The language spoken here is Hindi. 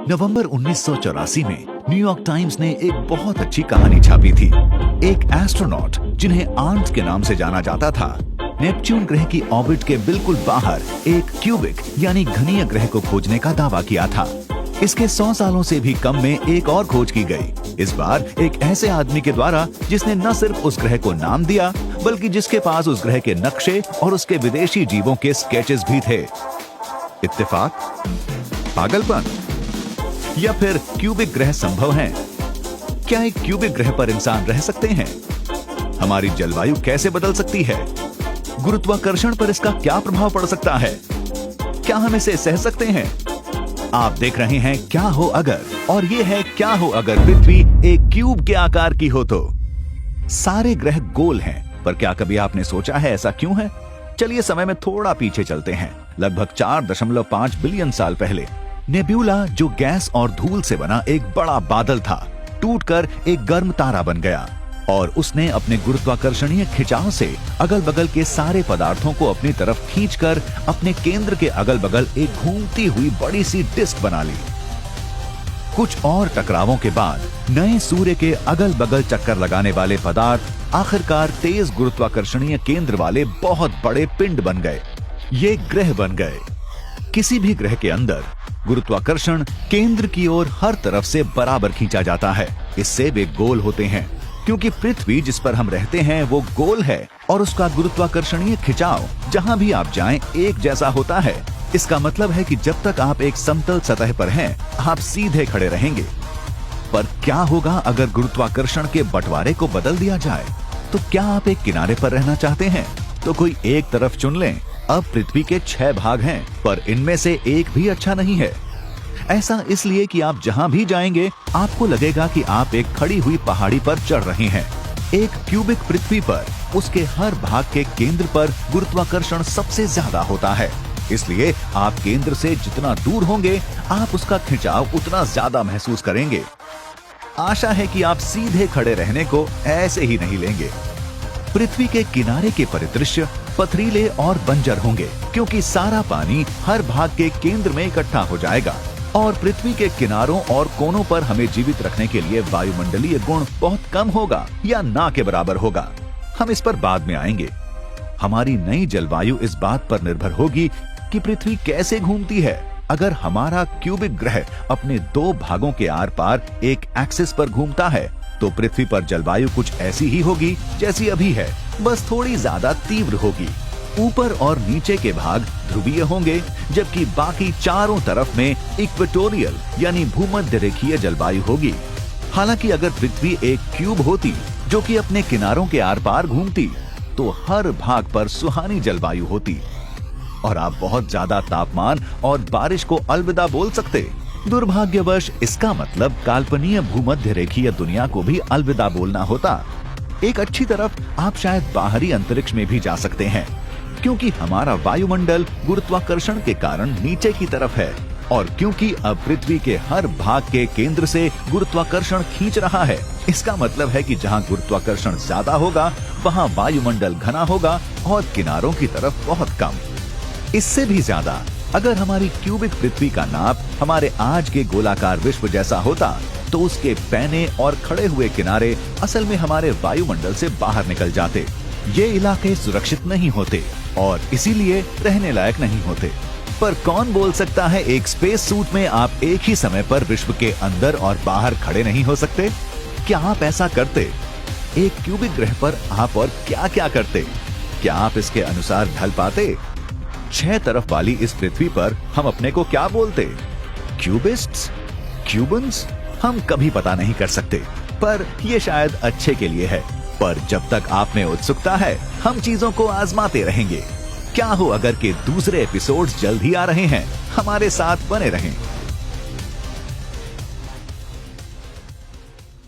नवंबर 1984 में न्यूयॉर्क टाइम्स ने एक बहुत अच्छी कहानी छापी थी। एक एस्ट्रोनॉट जिन्हें आर्म्स के नाम से जाना जाता था, नेपच्यून ग्रह की ऑर्बिट के बिल्कुल बाहर एक क्यूबिक यानी घनीय ग्रह को खोजने का दावा किया था। इसके 100 सालों से भी कम में एक और खोज की गई, इस बार एक ऐसे आदमी के द्वारा जिसने न सिर्फ उस ग्रह को नाम दिया बल्कि जिसके पास उस ग्रह के नक्शे और उसके विदेशी जीवों के स्केचेस भी थे। इत्तेफाक, पागलपन या फिर क्यूबिक ग्रह संभव हैं? क्या एक क्यूबिक ग्रह पर इंसान रह सकते हैं? हमारी जलवायु कैसे बदल सकती है? गुरुत्वाकर्षण पर इसका क्या प्रभाव पड़ सकता है? क्या हम इसे सह सकते हैं? आप देख रहे हैं क्या हो अगर, और ये है क्या हो अगर पृथ्वी एक क्यूब के आकार की हो तो। सारे ग्रह गोल हैं, पर क्या कभी आपने सोचा है ऐसा क्यों है? चलिए समय में थोड़ा पीछे चलते हैं। लगभग 4.5 बिलियन साल पहले नेब्यूला, जो गैस और धूल से बना एक बड़ा बादल था, टूटकर एक गर्म तारा बन गया और उसने अपने गुरुत्वाकर्षणीय खिंचाव से अगल बगल के सारे पदार्थों को अपनी तरफ खींचकर अपने केंद्र के अगल बगल एक घूमती हुई बड़ी सी डिस्क बना ली। कुछ और टकरावों के बाद नए सूर्य के अगल बगल चक्कर लगाने वाले पदार्थ आखिरकार तेज गुरुत्वाकर्षणीय केंद्र वाले बहुत बड़े पिंड बन गए। ये ग्रह बन गए। किसी भी ग्रह के अंदर गुरुत्वाकर्षण केंद्र की ओर हर तरफ से बराबर खींचा जाता है। इससे वे गोल होते हैं। क्योंकि पृथ्वी जिस पर हम रहते हैं वो गोल है और उसका गुरुत्वाकर्षणीय खिंचाव जहां भी आप जाएं एक जैसा होता है। इसका मतलब है कि जब तक आप एक समतल सतह पर हैं, आप सीधे खड़े रहेंगे। पर क्या होगा अगर गुरुत्वाकर्षण के बंटवारे को बदल दिया जाए? तो क्या आप एक किनारे पर रहना चाहते हैं? तो कोई एक तरफ चुन लें। अब पृथ्वी के 6 भाग हैं, पर इनमें से एक भी अच्छा नहीं है। ऐसा इसलिए कि आप जहां भी जाएंगे आपको लगेगा कि आप एक खड़ी हुई पहाड़ी पर चढ़ रहे हैं। एक क्यूबिक पृथ्वी पर उसके हर भाग के केंद्र पर गुरुत्वाकर्षण सबसे ज्यादा होता है। इसलिए आप केंद्र से जितना दूर होंगे आप उसका खिंचाव उतना ज्यादा महसूस करेंगे। आशा है कि आप सीधे खड़े रहने को ऐसे ही नहीं लेंगे। पृथ्वी के किनारे के परिदृश्य पथरीले और बंजर होंगे, क्योंकि सारा पानी हर भाग के केंद्र में इकट्ठा हो जाएगा और पृथ्वी के किनारों और कोनों पर हमें जीवित रखने के लिए वायुमंडलीय गुण बहुत कम होगा या ना के बराबर होगा। हम इस पर बाद में आएंगे। हमारी नई जलवायु इस बात पर निर्भर होगी कि पृथ्वी कैसे घूमती है। अगर हमारा क्यूबिक ग्रह अपने 2 भागों के आर पार एक एक्सिस पर घूमता है तो पृथ्वी पर जलवायु कुछ ऐसी ही होगी जैसी अभी है, बस थोड़ी ज्यादा तीव्र होगी। ऊपर और नीचे के भाग ध्रुवीय होंगे, जबकि बाकी चारों तरफ में इक्वेटोरियल यानी भूमध्य रेखीय जलवायु होगी। हालांकि अगर पृथ्वी एक क्यूब होती जो कि अपने किनारों के आर पार घूमती तो हर भाग पर सुहानी जलवायु होती और आप बहुत ज्यादा तापमान और बारिश को अलविदा बोल सकते। दुर्भाग्यवश इसका मतलब काल्पनीय भूमध्य रेखीय दुनिया को भी अलविदा बोलना होता। एक अच्छी तरफ आप शायद बाहरी अंतरिक्ष में भी जा सकते हैं, क्योंकि हमारा वायुमंडल गुरुत्वाकर्षण के कारण नीचे की तरफ है और क्योंकि अब पृथ्वी के हर भाग के केंद्र से गुरुत्वाकर्षण खींच रहा है। इसका मतलब है कि जहां गुरुत्वाकर्षण ज्यादा होगा वहां वायुमंडल घना होगा और किनारों की तरफ बहुत कम। इससे भी ज्यादा अगर हमारी क्यूबिक पृथ्वी का नाप हमारे आज के गोलाकार विश्व जैसा होता तो उसके पैने और खड़े हुए किनारे असल में हमारे वायुमंडल से बाहर निकल जाते। ये इलाके सुरक्षित नहीं होते और इसीलिए रहने लायक नहीं होते। पर कौन बोल सकता है एक स्पेस सूट में आप एक ही समय पर विश्व के अंदर और बाहर खड़े नहीं हो सकते? क्या आप ऐसा करते? एक क्यूबिक ग्रह पर आप और क्या क्या करते? क्या आप इसके अनुसार ढल पाते? 6 तरफ वाली इस पृथ्वी पर हम अपने को क्या बोलते? क्यूबिस्ट्स? क्यूबन्स? हम कभी पता नहीं कर सकते, पर यह शायद अच्छे के लिए है। पर जब तक आप में उत्सुकता है हम चीजों को आजमाते रहेंगे। क्या हो अगर के दूसरे एपिसोड्स जल्द ही आ रहे हैं। हमारे साथ बने रहें।